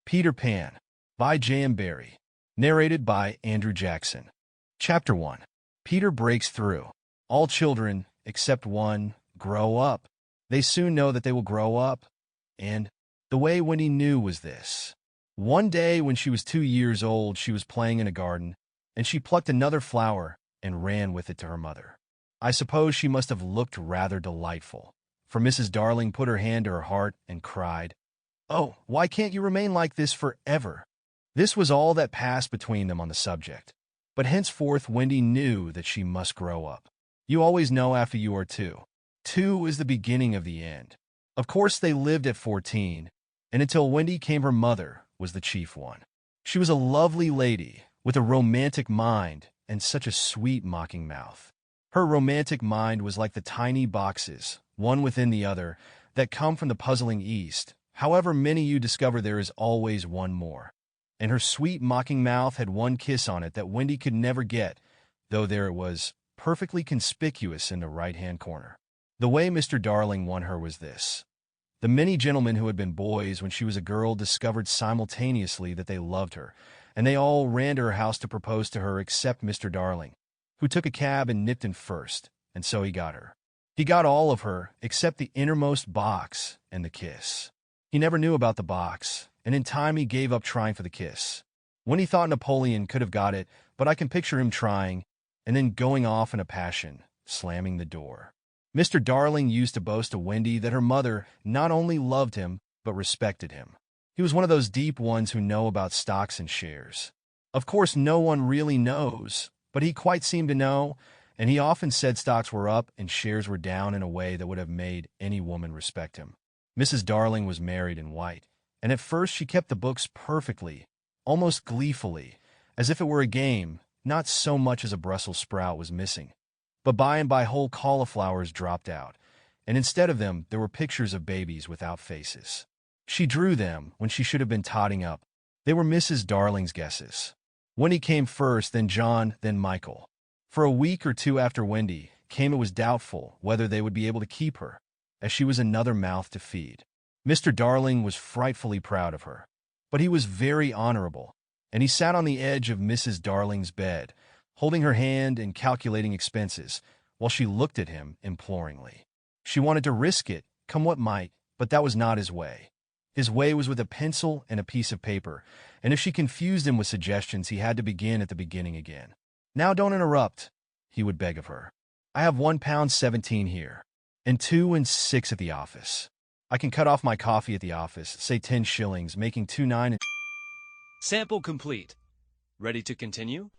Peter Pan by J.M. Barrie. Narrated by Andrew Jackson. Chapter 1. Peter breaks through. All children, except one, grow up. They soon know that they will grow up. And the way Wendy knew was this. One day when she was 2 years old, she was playing in a garden, and she plucked another flower and ran with it to her mother. I suppose she must have looked rather delightful, for Mrs. Darling put her hand to her heart and cried, "Oh, why can't you remain like this forever?" This was all that passed between them on the subject. But henceforth Wendy knew that she must grow up. You always know after you are 2. 2 is the beginning of the end. Of course they lived at 14, and until Wendy came her mother was the chief one. She was a lovely lady, with a romantic mind and such a sweet mocking mouth. Her romantic mind was like the tiny boxes, one within the other, that come from the puzzling East. However many you discover, there is always one more. And her sweet mocking mouth had one kiss on it that Wendy could never get, though there it was, perfectly conspicuous in the right-hand corner. The way Mr. Darling won her was this. The many gentlemen who had been boys when she was a girl discovered simultaneously that they loved her, and they all ran to her house to propose to her except Mr. Darling, who took a cab and nipped in first, and so he got her. He got all of her, except the innermost box and the kiss. He never knew about the box, and in time he gave up trying for the kiss. When he thought Napoleon could have got it, but I can picture him trying, and then going off in a passion, slamming the door. Mr. Darling used to boast to Wendy that her mother not only loved him, but respected him. He was one of those deep ones who know about stocks and shares. Of course, no one really knows, but he quite seemed to know, and he often said stocks were up and shares were down in a way that would have made any woman respect him. Mrs. Darling was married in white, and at first she kept the books perfectly, almost gleefully, as if it were a game, not so much as a Brussels sprout was missing. But by and by whole cauliflowers dropped out, and instead of them there were pictures of babies without faces. She drew them when she should have been totting up. They were Mrs. Darling's guesses. Wendy came first, then John, then Michael. For a week or two after Wendy came, it was doubtful whether they would be able to keep her, as she was another mouth to feed. Mr. Darling was frightfully proud of her, but he was very honorable, and he sat on the edge of Mrs. Darling's bed, holding her hand and calculating expenses, while she looked at him imploringly. She wanted to risk it, come what might, but that was not his way. His way was with a pencil and a piece of paper, and if she confused him with suggestions, he had to begin at the beginning again. "Now don't interrupt," he would beg of her. "I have £1.17 here, and 2 and 6 at the office. I can cut off my coffee at the office, say 10 shillings, making 2.9 and..." Sample complete. Ready to continue?